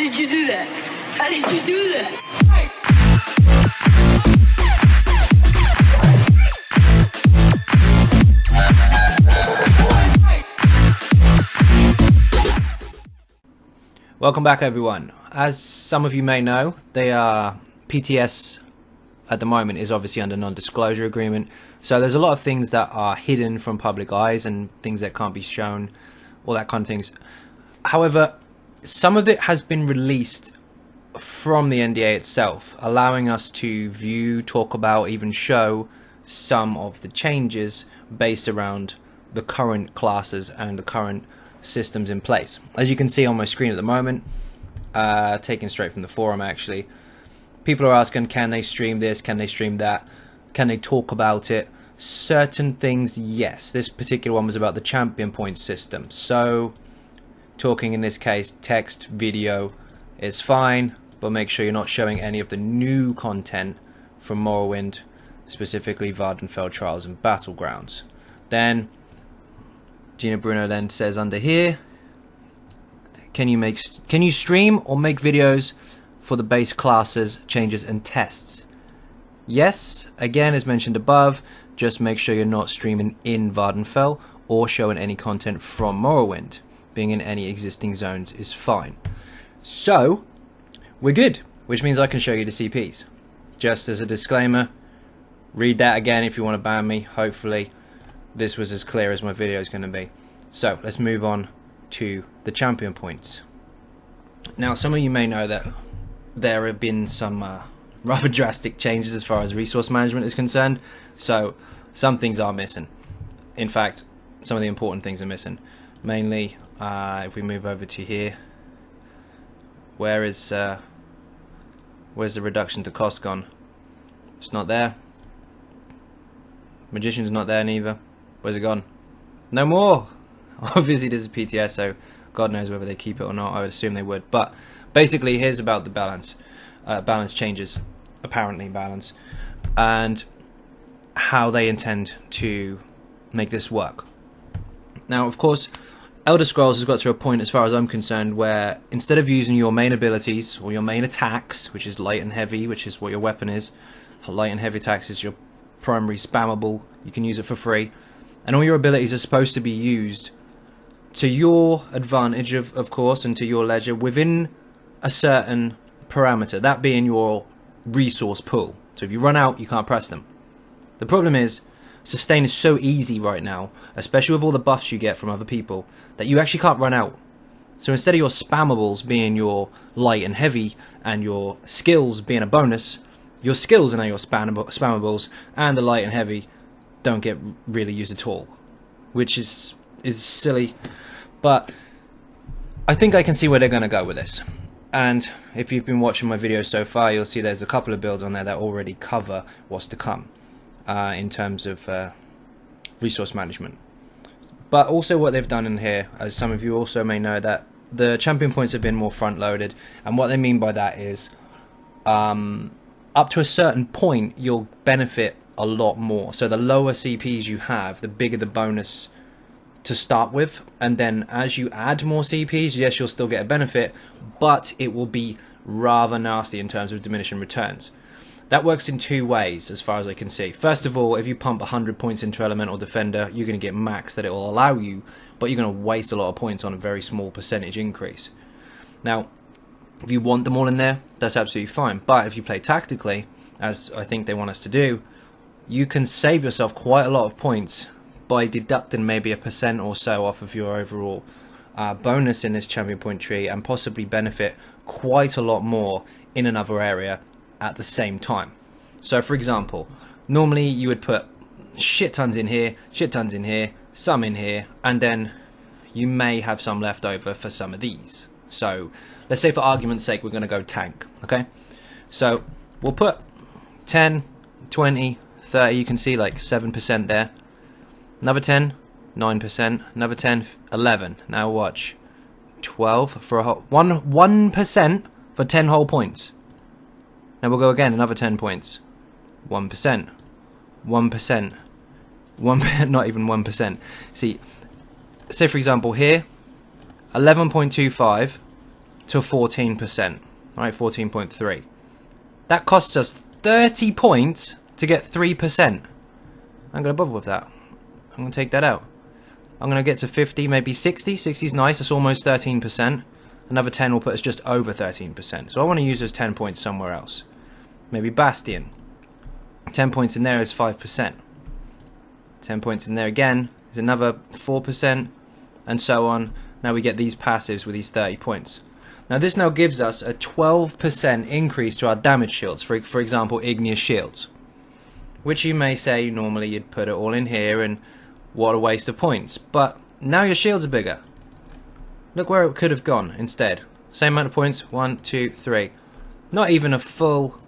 did you do that? How did you do that? Welcome back, everyone. As some of you may know, PTS at the moment is obviously under non-disclosure agreement, so there's a lot of things that are hidden from public eyes and things that can't be shown, all that kind of things. However, some of it has been released from the NDA itself, allowing us to view, talk about, even show some of the changes based around the current classes and the current systems in place. As you can see on my screen at the moment, taken straight from the forum actually, people are asking, can they stream this, can they stream that, can they talk about it? Certain things, yes. This particular one was about the champion point system, so talking in this case text, video is fine, but make sure you're not showing any of the new content from Morrowind, specifically Vardenfell Trials and Battlegrounds. Then Gina Bruno then says under here, can you stream or make videos for the base classes, changes and tests? Yes, again as mentioned above, just make sure you're not streaming in Vardenfell or showing any content from Morrowind. Being in any existing zones is fine. So we're good, which means I can show you the CPs. Just as a disclaimer, read that again if you want to ban me. Hopefully this was as clear as my video is going to be. So let's move on to the champion points. Now, some of you may know that there have been some rather drastic changes as far as resource management is concerned. So some things are missing. In fact, some of the important things are missing. Mainly, if we move over to here, where's the reduction to cost gone? It's not there. Magician's not there neither. Where's it gone? No more! Obviously this is PTS, so God knows whether they keep it or not. I would assume they would. But basically here's about the balance. Balance changes, apparently balance, and how they intend to make this work. Now, of course, Elder Scrolls has got to a point, as far as I'm concerned, where instead of using your main abilities or your main attacks, which is light and heavy, which is what your weapon is, light and heavy attacks is your primary spammable, you can use it for free, and all your abilities are supposed to be used to your advantage, of course, and to your ledger within a certain parameter, that being your resource pool. So if you run out, you can't press them. The problem is, sustain is so easy right now, especially with all the buffs you get from other people, that you actually can't run out. So instead of your spammables being your light and heavy and your skills being a bonus, your skills are now your spammables, and the light and heavy don't get really used at all, which is silly. But I think I can see where they're going to go with this. And if you've been watching my videos so far, you'll see there's a couple of builds on there that already cover what's to come in terms of resource management. But also what they've done in here, as some of you also may know, that the champion points have been more front loaded, and what they mean by that is up to a certain point you'll benefit a lot more. So the lower CPs you have, the bigger the bonus to start with, and then as you add more CPs, yes, you'll still get a benefit, but it will be rather nasty in terms of diminishing returns. That works in two ways as far as I can see. First of all, if you pump 100 points into Elemental Defender, you're going to get max that it will allow you, but you're going to waste a lot of points on a very small percentage increase. Now, if you want them all in there, that's absolutely fine, but if you play tactically, as I think they want us to do, you can save yourself quite a lot of points by deducting maybe 1% or so off of your overall bonus in this champion point tree, and possibly benefit quite a lot more in another area at the same time. So for example, normally you would put shit tons in here, some in here, and then you may have some left over for some of these. So let's say for argument's sake we're going to go tank, okay? So we'll put 10, 20, 30, you can see like 7% there. Another 10, 9%, another 10, 11. Now watch. 12 for a whole 1% for 10 whole points. Now we'll go again, another 10 points. 1%. 1%. Not even 1%. See, say for example here, 11.25 to 14%. Right, 14.3. That costs us 30 points to get 3%. I'm going to bother with that. I'm going to take that out. I'm going to get to 50, maybe 60. 60 is nice. It's almost 13%. Another 10 will put us just over 13%. So I want to use those 10 points somewhere else. Maybe Bastion. 10 points in there is 5%. 10 points in there again is another 4%, and so on. Now we get these passives with these 30 points. Now this now gives us a 12% increase to our damage shields, for example igneous shields, which you may say normally you'd put it all in here and what a waste of points, but now your shields are bigger. Look where it could have gone instead. Same amount of points, 1, 2, 3. Not even a full,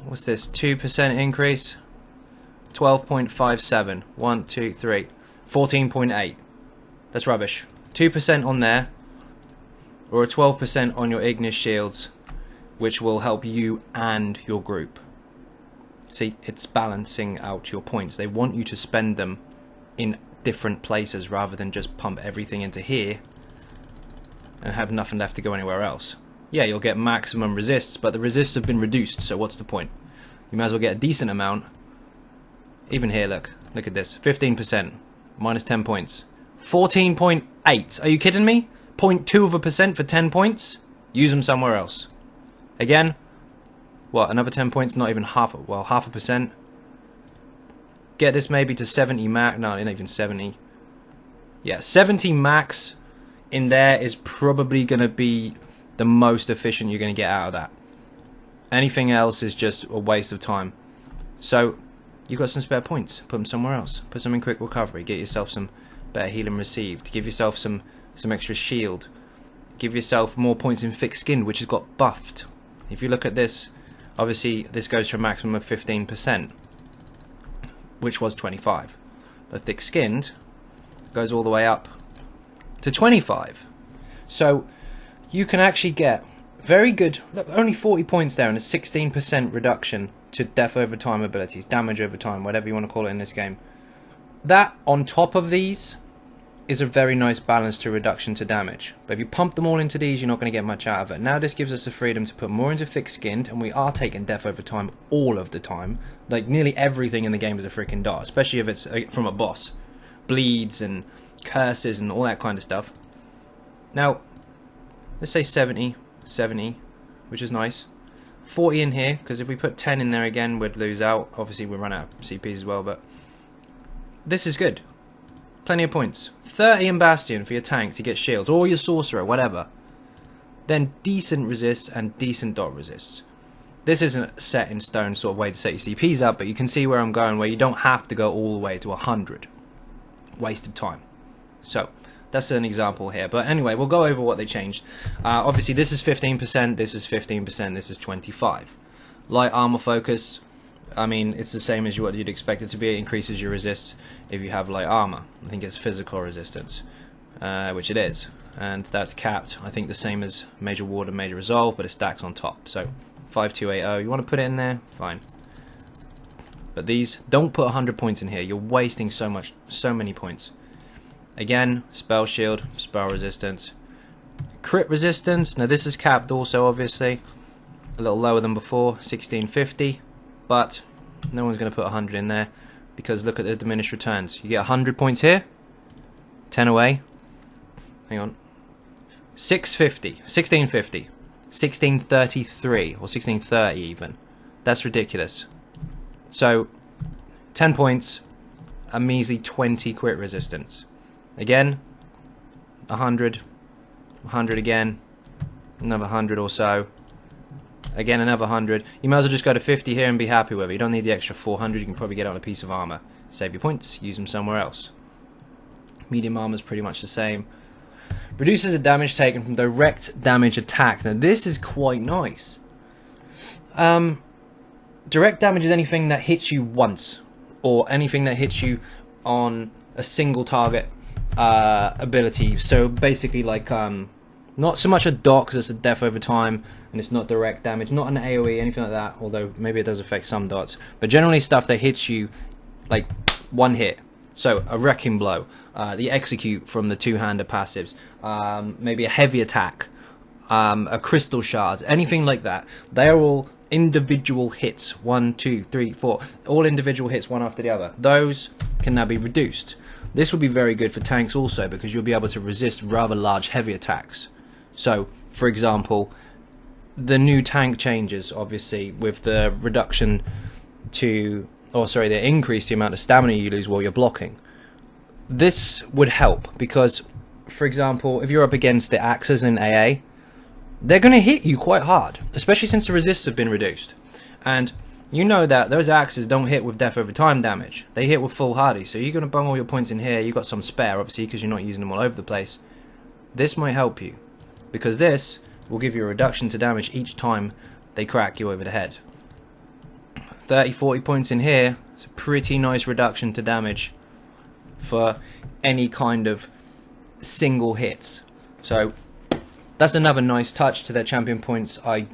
what's this, 2% increase? 12.57, 1, 2, 3, 14.8. That's rubbish. 2% on there, or a 12% on your igneous shields, which will help you and your group. See, it's balancing out your points. They want you to spend them in different places rather than just pump everything into here and have nothing left to go anywhere else. Yeah, you'll get maximum resists, but the resists have been reduced, so what's the point? You might as well get a decent amount. Even here, look at this, 15%, minus 10 points. 14.8, are you kidding me? 0.2% for 10 points? Use them somewhere else. Again, what, another 10 points, not even half a percent. Get this maybe to 70 max, no, not even 70. Yeah, 70 max in there is probably going to be the most efficient you're going to get out of that. Anything else is just a waste of time. So, you've got some spare points, put them somewhere else. Put some in quick recovery, get yourself some better healing received, give yourself some extra shield, give yourself more points in thick skinned, which has got buffed. If you look at this, obviously this goes to a maximum of 15%, which was 25, but thick skinned goes all the way up to 25. So you can actually get very good, look, only 40 points there and a 16% reduction to death over time abilities, damage over time, whatever you want to call it in this game. That on top of these is a very nice balance to reduction to damage. But if you pump them all into these, you're not going to get much out of it. Now this gives us the freedom to put more into thick-skinned, and we are taking death over time all of the time. Like nearly everything in the game is a freaking dot, especially if it's from a boss. Bleeds and curses and all that kind of stuff. Now, let's say 70, which is nice. 40 in here, because if we put 10 in there again, we'd lose out. Obviously, we'd run out of CPs as well, but this is good. Plenty of points. 30 in Bastion for your tank to get shields, or your sorcerer, whatever. Then decent resists and decent dot resists. This isn't a set in stone sort of way to set your CPs up, but you can see where I'm going, where you don't have to go all the way to 100. Wasted time. So, that's an example here. But anyway, we'll go over what they changed. Obviously, this is 15%, this is 15%, this is 25%. Light armor focus. I mean, it's the same as what you'd expect it to be. It increases your resist if you have light armor. I think it's physical resistance, which it is. And that's capped, I think the same as Major Ward and Major Resolve, but it stacks on top. So, 5280, you want to put it in there? Fine. But these, don't put 100 points in here. You're wasting so many points. Again, spell shield, spell resistance. Crit resistance, now this is capped also, obviously. A little lower than before, 1650. But no one's going to put 100 in there because look at the diminished returns. You get 100 points here, 10 away. Hang on. 650, 1650, 1633 or 1630 even. That's ridiculous. So 10 points, a measly 20 crit resistance. Again, 100, 100 again, another 100 or so. Again, another 100. You might as well just go to 50 here and be happy with it. You don't need the extra 400. You can probably get it on a piece of armor. Save your points. Use them somewhere else. Medium armor is pretty much the same. Reduces the damage taken from direct damage attack. Now, this is quite nice. Direct damage is anything that hits you once, or anything that hits you on a single target ability. So basically, like not so much a dot because it's a death over time and it's not direct damage, not an AoE, anything like that, although maybe it does affect some dots, but generally stuff that hits you like one hit. So a wrecking blow, the execute from the two-hander passives, maybe a heavy attack, a crystal shard, anything like that. They are all individual hits. 1, 2, 3, 4. All individual hits, one after the other. Those can now be reduced. This would be very good for tanks also, because you'll be able to resist rather large heavy attacks. So, for example, the new tank changes, obviously, with the reduction to... they increase the amount of stamina you lose while you're blocking. This would help, because, for example, if you're up against the axes in AA, they're going to hit you quite hard, especially since the resists have been reduced. And you know that those axes don't hit with death over time damage. They hit with full hardy, so you're going to bung all your points in here. You've got some spare, obviously, because you're not using them all over the place. This might help you, because this will give you a reduction to damage each time they crack you over the head. 30, 40 points in here. It's a pretty nice reduction to damage for any kind of single hits. So that's another nice touch to their champion points. I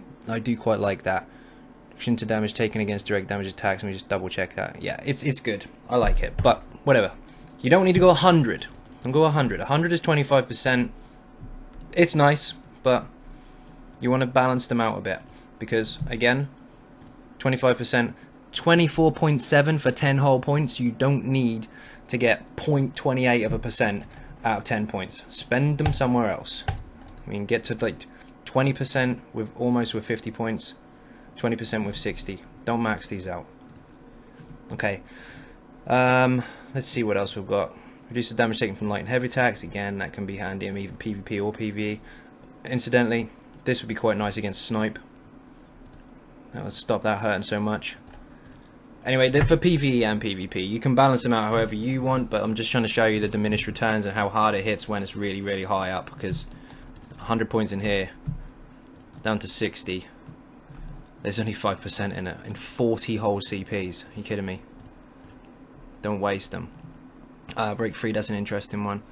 do quite like that. Reduction to damage taken against direct damage attacks. Let me just double check that. Yeah, it's good. I like it. But whatever. You don't need to go 100. Don't go 100. 100 is 25%. It's nice, but you want to balance them out a bit, because again, 25%, 24.7 for 10 whole points. You don't need to get 0.28% out of 10 points. Spend them somewhere else. I mean, get to like 20% with almost with 50 points, 20% with 60. Don't max these out. Okay. Let's see what else we've got. Reduce the damage taken from light and heavy attacks. Again, that can be handy in either PvP or PvE. Incidentally, this would be quite nice against snipe. That would stop that hurting so much. Anyway, for PvE and PvP, you can balance them out however you want, but I'm just trying to show you the diminished returns and how hard it hits when it's really, really high up, because 100 points in here, down to 60. There's only 5% in it, in 40 whole CPs. Are you kidding me? Don't waste them. Break free, that's an interesting one.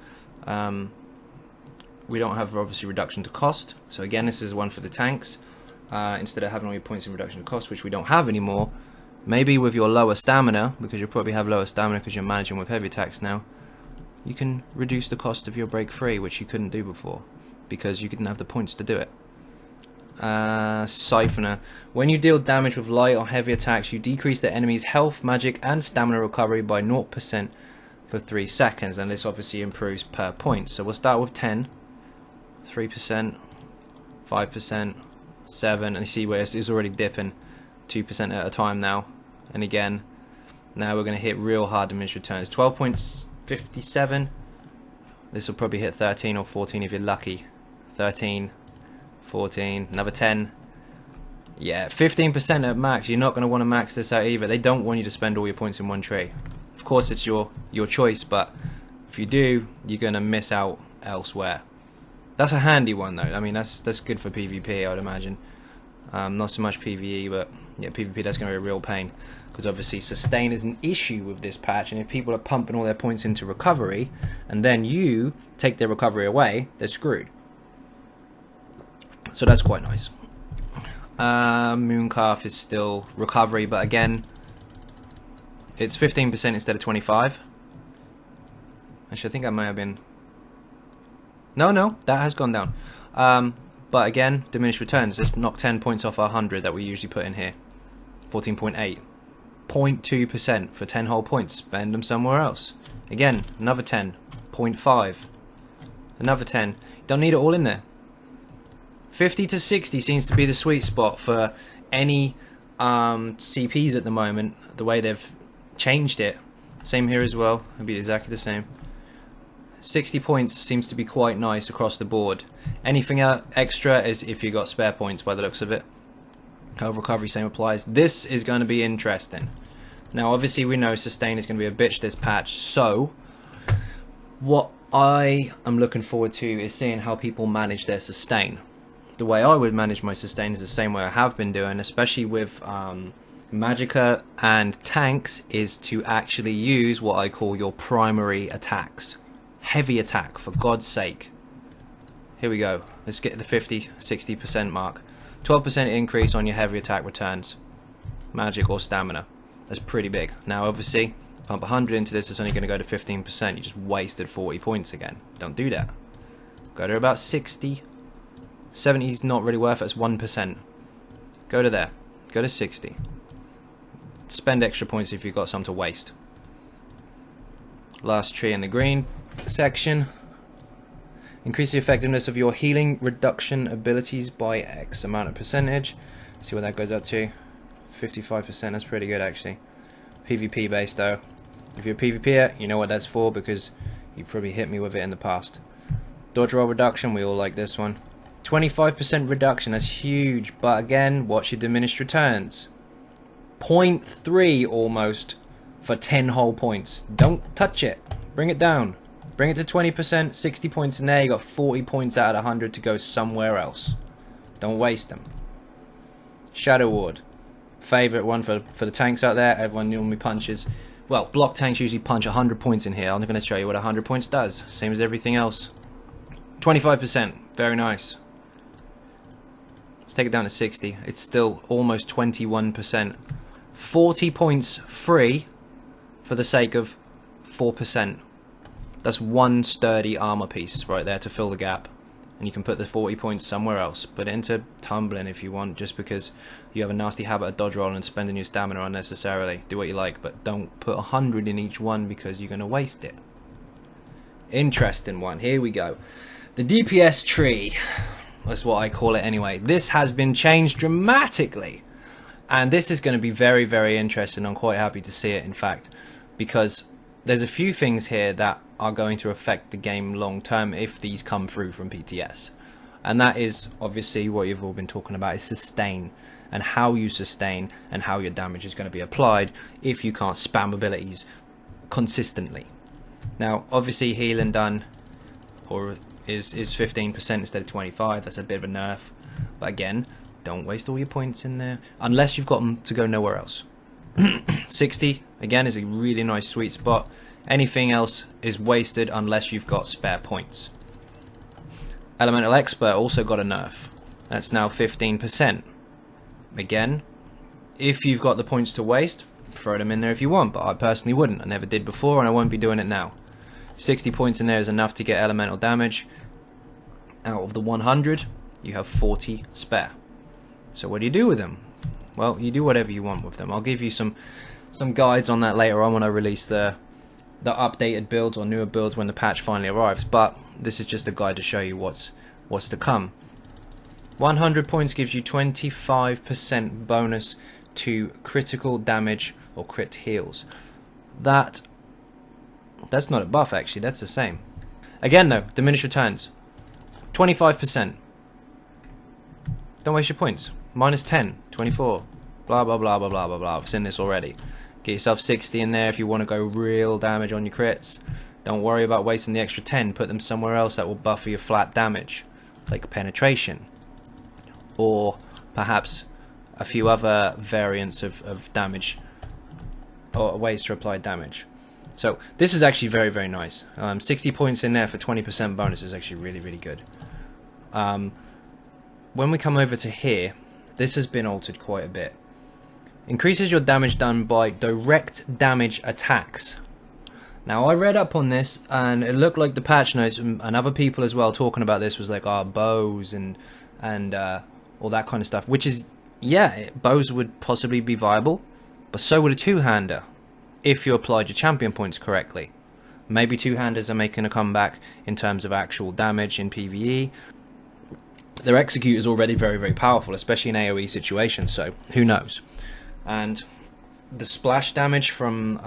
We don't have, obviously, reduction to cost. So again, this is one for the tanks. Instead of having all your points in reduction to cost, which we don't have anymore, maybe with your lower stamina, because you'll probably have lower stamina because you're managing with heavy attacks now, you can reduce the cost of your break free, which you couldn't do before, because you didn't have the points to do it. Siphoner. When you deal damage with light or heavy attacks, you decrease the enemy's health, magic, and stamina recovery by 0% for 3 seconds, and this obviously improves per point. So we'll start with 10, 3%, 5%, 7%, and you see where it's already dipping 2% at a time now. And again, now we're going to hit real hard diminished returns. 12.57. This will probably hit 13 or 14 if you're lucky. 13, 14, another 10. Yeah, 15% at max. You're not going to want to max this out either. They don't want you to spend all your points in one tree. Of course, it's your choice, but if you do, you're going to miss out elsewhere. That's a handy one, though. I mean, that's good for PvP, I would imagine. Not so much PvE, but yeah, PvP, that's going to be a real pain, because obviously sustain is an issue with this patch, and if people are pumping all their points into recovery, and then you take their recovery away, they're screwed. So that's quite nice. Mooncalf is still recovery, but again, it's 15% instead of 25. Actually, I think I may have been... No, that has gone down. But again, diminished returns. Just knock 10 points off our 100 that we usually put in here. 14.8. 0.2% for 10 whole points. Spend them somewhere else. Again, another 10. 0.5. Another 10. Don't need it all in there. 50 to 60 seems to be the sweet spot for any CPs at the moment. The way they've changed it. Same here as well. It'll be exactly the same. 60 points seems to be quite nice across the board. Anything extra is if you got spare points by the looks of it. Health recovery, same applies. This is going to be interesting. Now, obviously, we know sustain is going to be a bitch this patch. So, what I am looking forward to is seeing how people manage their sustain. The way I would manage my sustain is the same way I have been doing, especially with Magicka and tanks, is to actually use what I call your primary attacks. Heavy attack, for God's sake. Here we go. Let's get the 50-60% mark. 12% increase on your heavy attack returns. Magic or stamina. That's pretty big. Now, obviously, pump 100 into this, it's only going to go to 15%. You just wasted 40 points again. Don't do that. Go to about 60. 70 is not really worth it. It's 1%. Go to there. Go to 60. Spend extra points if you've got some to waste. Last tree in the green section. Increase the effectiveness of your healing reduction abilities by X amount of percentage. See what that goes up to. 55%. That's pretty good actually. PvP based though. If you're a PvPer, you know what that's for because you've probably hit me with it in the past. Dodge roll reduction, we all like this one. 25% reduction, that's huge. But again, watch your diminished returns. 0.3 almost for 10 whole points. Don't touch it. Bring it down. Bring it to 20%, 60 points in there. You got 40 points out of 100 to go somewhere else. Don't waste them. Shadow Ward. Favorite one for the tanks out there. Everyone normally punches. Well, block tanks usually punch 100 points in here. I'm going to show you what 100 points does. Same as everything else. 25%. Very nice. Let's take it down to 60. It's still almost 21%. 40 points free for the sake of 4%. That's one sturdy armor piece right there to fill the gap. And you can put the 40 points somewhere else. Put it into tumbling if you want, just because you have a nasty habit of dodge rolling and spending your stamina unnecessarily. Do what you like, but don't put 100 in each one because you're going to waste it. Interesting one. Here we go. The DPS tree. That's what I call it anyway. This has been changed dramatically. And this is going to be very, very interesting. I'm quite happy to see it, in fact, because there's a few things here that are going to affect the game long term if these come through from PTS. And that is obviously what you've all been talking about, is sustain, and how you sustain and how your damage is going to be applied if you can't spam abilities consistently. Now obviously healing done or is 15% instead of 25. That's a bit of a nerf, but again, don't waste all your points in there unless you've got them to go nowhere else. 60 again is a really nice sweet spot. Anything else is wasted unless you've got spare points. Elemental Expert also got a nerf. That's now 15%. Again, if you've got the points to waste, throw them in there if you want, but I personally wouldn't. I never did before and I won't be doing it now. 60 points in there is enough to get elemental damage. Out of the 100, you have 40 spare. So what do you do with them? Well, you do whatever you want with them. I'll give you some guides on that later on when I release the updated builds or newer builds when the patch finally arrives, but this is just a guide to show you what's to come. 100 points gives you 25% bonus to critical damage or crit heals. That's not a buff actually, that's the same. Again though, diminished returns. 25%. Don't waste your points. Minus 10, 24. Blah blah blah blah blah blah blah. I've seen this already. Get yourself 60 in there if you want to go real damage on your crits. Don't worry about wasting the extra 10. Put them somewhere else that will buffer your flat damage, like penetration, or perhaps a few other variants of damage or ways to apply damage. So this is actually very, very nice. 60 points in there for 20% bonus is actually really, really good. When we come over to here, this has been altered quite a bit. Increases your damage done by direct damage attacks. Now I read up on this and it looked like the patch notes and other people as well talking about this was like bows and all that kind of stuff, which is, yeah, bows would possibly be viable, but so would a two-hander if you applied your champion points correctly. Maybe two-handers are making a comeback in terms of actual damage in PvE. Their execute is already very, very powerful, especially in AoE situations, so who knows. And the splash damage from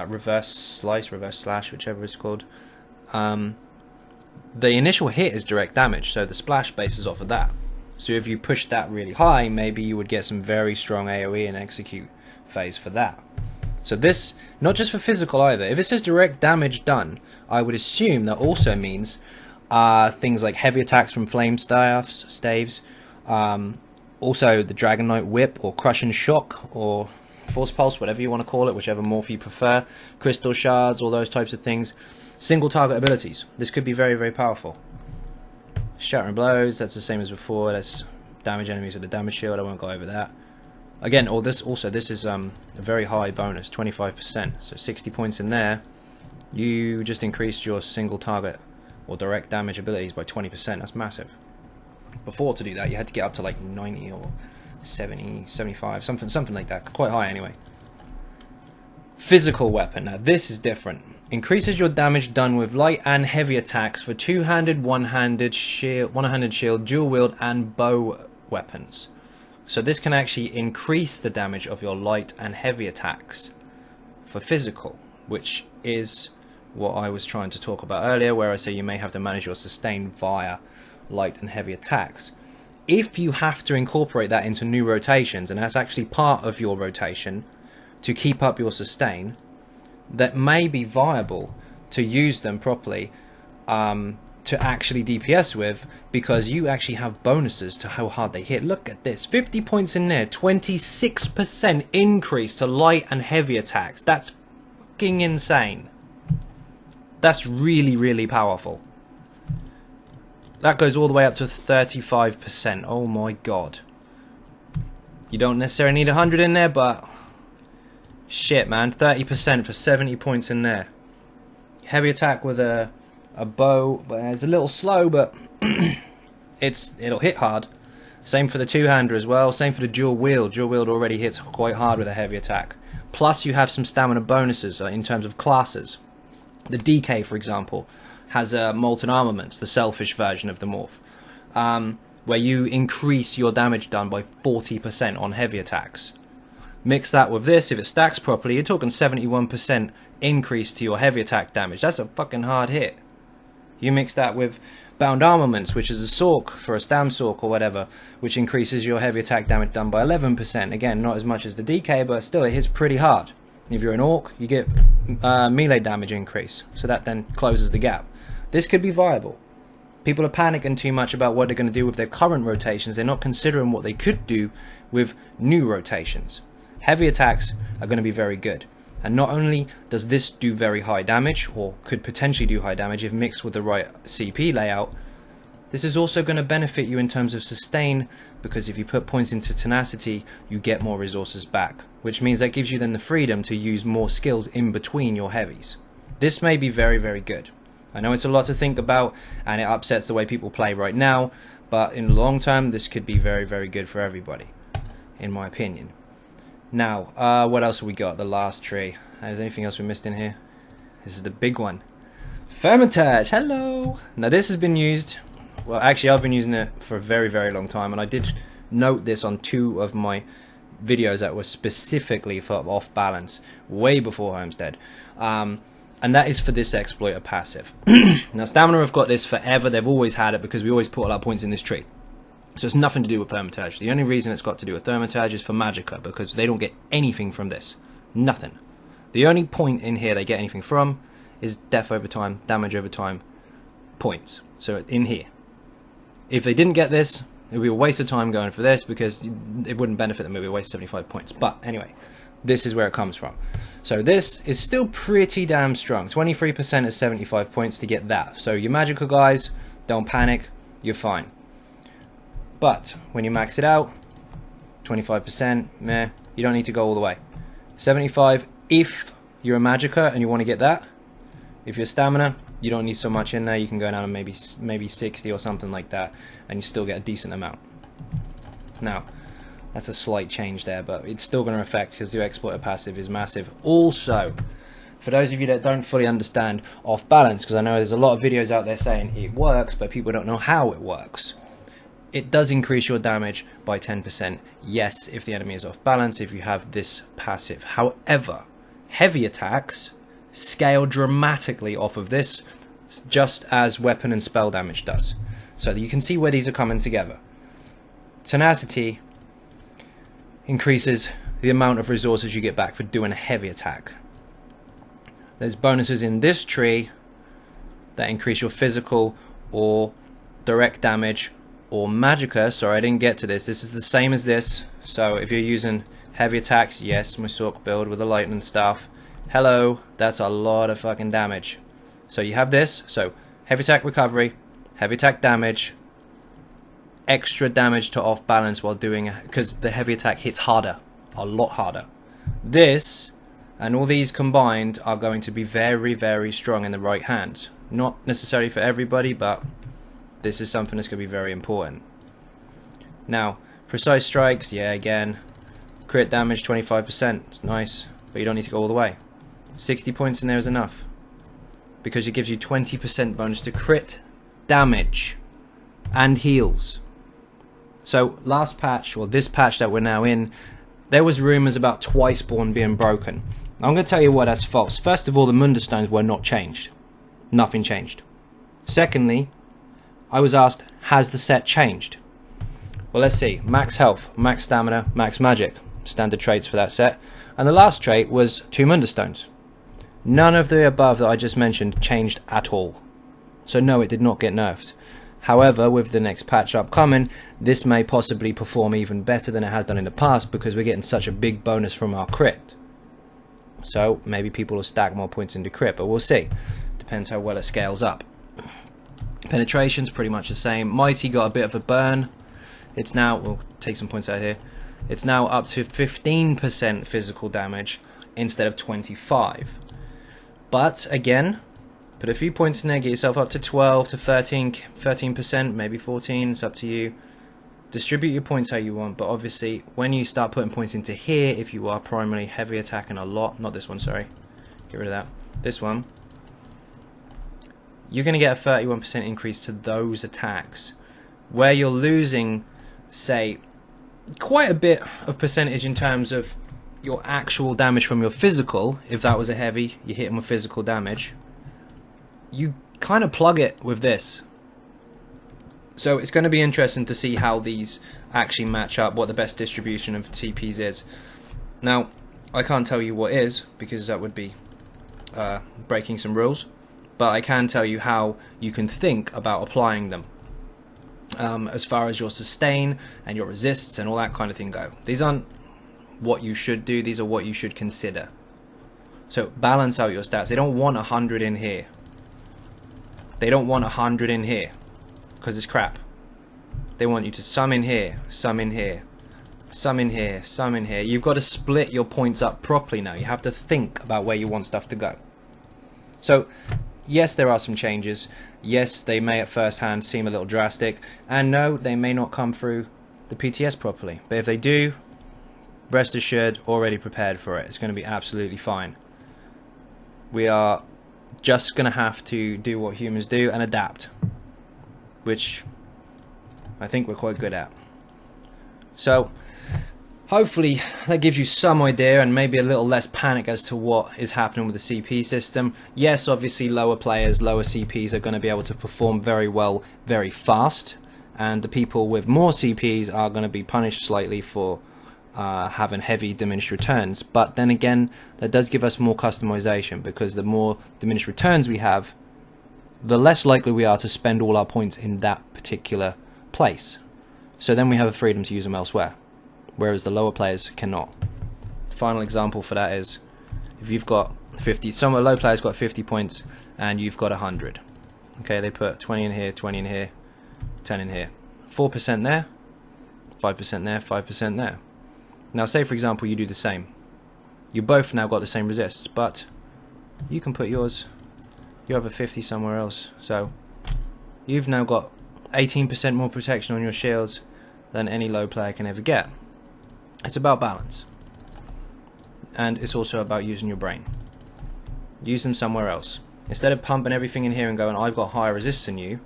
reverse slash, whichever it's called, the initial hit is direct damage, so the splash bases off of that. So if you push that really high, maybe you would get some very strong AoE and execute phase for that. So this, not just for physical either. If it says direct damage done, I would assume that also means things like heavy attacks from flame staves, also the Dragon Knight Whip or Crushing Shock or Force Pulse, whatever you want to call it, whichever morph you prefer, Crystal Shards, all those types of things. Single target abilities. This could be very, very powerful. Shattering Blows, that's the same as before. That's damage enemies with a damage shield. I won't go over that. Again, this is a very high bonus, 25%. So 60 points in there. You just increased your single target or direct damage abilities by 20%. That's massive. Before, to do that, you had to get up to like 90 or 70, 75, something like that. Quite high anyway. Physical weapon. Now this is different. Increases your damage done with light and heavy attacks for two-handed, one-handed shield, dual wield, and bow weapons. So this can actually increase the damage of your light and heavy attacks for physical, which is what I was trying to talk about earlier, where I say you may have to manage your sustain via light and heavy attacks. If you have to incorporate that into new rotations, and that's actually part of your rotation to keep up your sustain, that may be viable to use them properly to actually DPS with, because you actually have bonuses to how hard they hit. Look at this, 50 points in there, 26% increase to light and heavy attacks. That's fucking insane. That's really, really powerful. That goes all the way up to 35%. Oh my god. You don't necessarily need 100 in there, but shit, man, 30% for 70 points in there. Heavy attack with a bow, but it's a little slow, but it'll hit hard. Same for the two-hander as well. Same for the dual wield. Dual wield already hits quite hard with a heavy attack. Plus, you have some stamina bonuses in terms of classes. The DK, for example, has molten armaments, the selfish version of the morph, where you increase your damage done by 40% on heavy attacks. Mix that with this, if it stacks properly, you're talking 71% increase to your heavy attack damage. That's a fucking hard hit. You mix that with bound armaments, which is a Sork for a Stam Sork or whatever, which increases your heavy attack damage done by 11%. Again, not as much as the DK, but still it hits pretty hard. If you're an Orc, you get melee damage increase, so that then closes the gap. This could be viable. People are panicking too much about what they're going to do with their current rotations. They're not considering what they could do with new rotations. Heavy attacks are going to be very good. And not only does this do very high damage, or could potentially do high damage if mixed with the right CP layout, this is also going to benefit you in terms of sustain, because if you put points into tenacity, you get more resources back, which means that gives you then the freedom to use more skills in between your heavies. This may be very, very good. I know it's a lot to think about, and it upsets the way people play right now, but in the long term, this could be very, very good for everybody, in my opinion. Now, what else have we got? The last tree. Is there anything else we missed in here? This is the big one. Fermentage, hello! Now this has been used, well actually I've been using it for a very, very long time, and I did note this on 2 of my videos that were specifically for off balance, way before Homestead. And that is for this exploiter passive. Now Stamina have got this forever, they've always had it because we always put all our points in this tree. So it's nothing to do with Hermitage. The only reason it's got to do with Hermitage is for Magicka, because they don't get anything from this. Nothing. The only point in here they get anything from is death over time, damage over time, points. So in here. If they didn't get this, it would be a waste of time going for this, because it wouldn't benefit them, it would be a waste of 75 points. But anyway, this is where it comes from. So this is still pretty damn strong. 23% is 75 points to get that. So you Magicka guys, don't panic, you're fine. But when you max it out, 25%, meh, you don't need to go all the way. 75 if you're a Magicka and you want to get that. If you're Stamina, you don't need so much in there. You can go down to maybe 60 or something like that, and you still get a decent amount. Now, that's a slight change there, but it's still going to affect, because the exploiter passive is massive. Also, for those of you that don't fully understand off balance, because I know there's a lot of videos out there saying it works, but people don't know how it works. It does increase your damage by 10%, yes, if the enemy is off balance, if you have this passive. However, heavy attacks scale dramatically off of this, just as weapon and spell damage does. So you can see where these are coming together. Tenacity increases the amount of resources you get back for doing a heavy attack. There's bonuses in this tree that increase your physical or direct damage, or Magicka. Sorry, I didn't get to this. This is the same as this. So if you're using heavy attacks, yes, my Sork build with the lightning staff. Hello, that's a lot of fucking damage. So you have this. So heavy attack recovery, heavy attack damage, extra damage to off balance while doing, because the heavy attack hits harder, a lot harder. This and all these combined are going to be very, very strong in the right hand. Not necessarily for everybody, but this is something that's going to be very important. Now, precise strikes, yeah, again, crit damage 25%, it's nice, but you don't need to go all the way. 60 points in there is enough, because it gives you 20% bonus to crit damage and heals. So last patch, or this patch that we're now in, there was rumours about Twiceborn being broken. I'm going to tell you what, that's false. First of all, the Munder Stones were not changed. Nothing changed. Secondly, I was asked, has the set changed? Well, let's see. Max health, max stamina, max magic. Standard traits for that set. And the last trait was 2 Munder Stones. None of the above that I just mentioned changed at all. So no, it did not get nerfed. However, with the next patch upcoming, this may possibly perform even better than it has done in the past, because we're getting such a big bonus from our crit. So maybe people will stack more points into crit, but we'll see. Depends how well it scales up. Penetration's pretty much the same. Mighty got a bit of a burn. It's now, we'll take some points out here. It's now up to 15% physical damage instead of 25. But again, put a few points in there, get yourself up to 12 to 13%, maybe 14, it's up to you. Distribute your points how you want, but obviously when you start putting points into here, if you are primarily heavy attacking a lot, not this one, sorry, get rid of that, this one, you're going to get a 31% increase to those attacks, where you're losing, say, quite a bit of percentage in terms of your actual damage from your physical. If that was a heavy, you hit him with physical damage, you kind of plug it with this. So it's going to be interesting to see how these actually match up, what the best distribution of CPs is. Now, I can't tell you what is, because that would be breaking some rules, but I can tell you how you can think about applying them. As far as your sustain and your resists and all that kind of thing go. These aren't what you should do, these are what you should consider. So balance out your stats. They don't want 100 in here. They don't want 100 in here, because it's crap. They want you to some in here, some in here, some in here, some in here. You've got to split your points up properly now. You have to think about where you want stuff to go. So yes, there are some changes. Yes, they may at first hand seem a little drastic, and no, they may not come through the PTS properly. But if they do, rest assured, already prepared for it. It's going to be absolutely fine. We are just going to have to do what humans do and adapt, which I think we're quite good at. So hopefully that gives you some idea and maybe a little less panic as to what is happening with the CP system. Yes, obviously lower players, lower CPs are going to be able to perform very well, very fast, and the people with more CPs are going to be punished slightly for having heavy diminished returns. But then again, that does give us more customization, because the more diminished returns we have, the less likely we are to spend all our points in that particular place. So then we have a freedom to use them elsewhere, whereas the lower players cannot. Final example for that is if you've got 50, some low players got 50 points and you've got 100. Okay, they put 20 in here, 20 in here, 10 in here, 4% there, 5% there, 5% there. Now say for example you do the same. You both now got the same resists, but you can put yours, you have a 50 somewhere else, so you've now got 18% more protection on your shields than any low player can ever get. It's about balance, and it's also about using your brain. Use them somewhere else. Instead of pumping everything in here and going, I've got higher resists than you,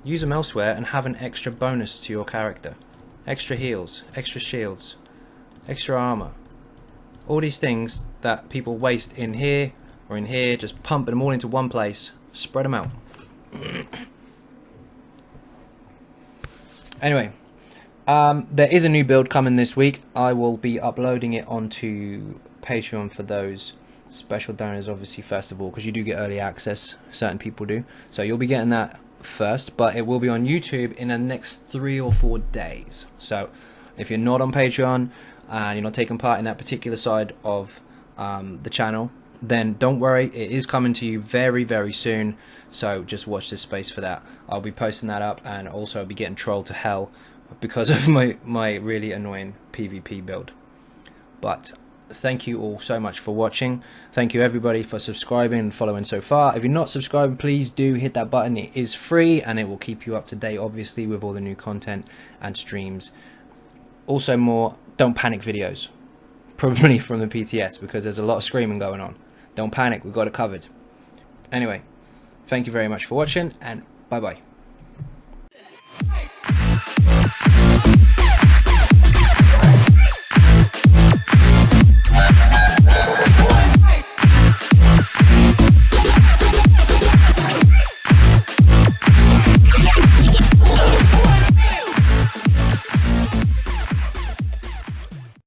use them elsewhere and have an extra bonus to your character. Extra heals, extra shields, extra armor. All these things that people waste in here or in here, just pump them all into one place, spread them out. Anyway, there is a new build coming this week. I will be uploading it onto Patreon for those special donors, obviously, first of all, because you do get early access, certain people do. So you'll be getting that first, but it will be on YouTube in the next 3 or 4 days. So if you're not on Patreon and you're not taking part in that particular side of the channel, then don't worry, it is coming to you very, very soon. So just watch this space for that. I'll be posting that up, and also I'll be getting trolled to hell because of my really annoying PvP build. But thank you all so much for watching. Thank you everybody for subscribing and following so far. If you're not subscribed, please do hit that button. It is free and it will keep you up to date, obviously, with all the new content and streams. Also, more don't panic videos, probably from the PTS, because there's a lot of screaming going on. Don't panic, we've got it covered. Anyway, thank you very much for watching, and bye bye.